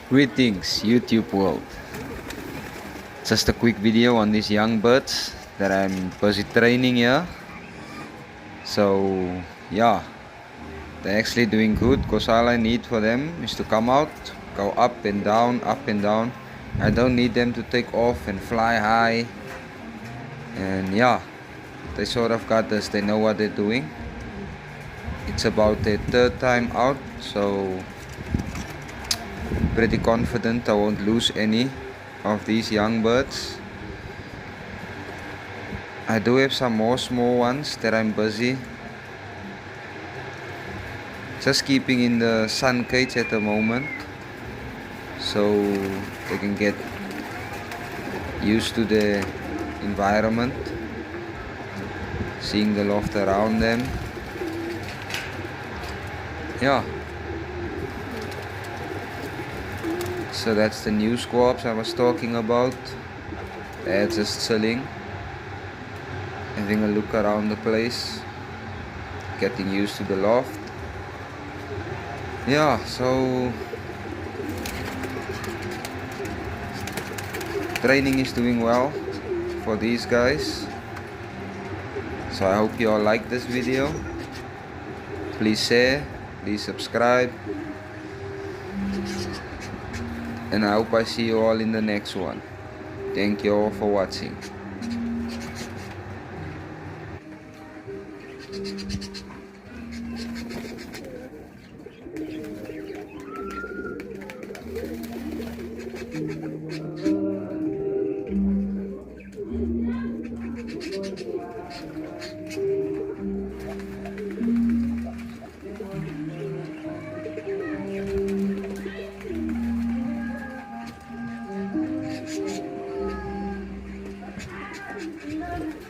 Greetings, YouTube world. Just a quick video on these young birds that I'm busy training here. So, yeah, they're actually doing good because all I need for them is to come out, go up and down, up and down. I don't need them to take off and fly high. And yeah, they sort of got this, they know what they're doing. It's about their third time out, so pretty confident I won't lose any of these young birds. I do have some more small ones that I'm busy just keeping in the sun cage at the moment, so they can get used to the environment, seeing the loft around them. Yeah, so that's the new squabs I was talking about. They're just chilling, having a look around the place, getting used to the loft. Yeah, so training is doing well for these guys. So I hope you all like this video. Please share, please subscribe, and I hope I see you all in the next one. Thank you all for watching.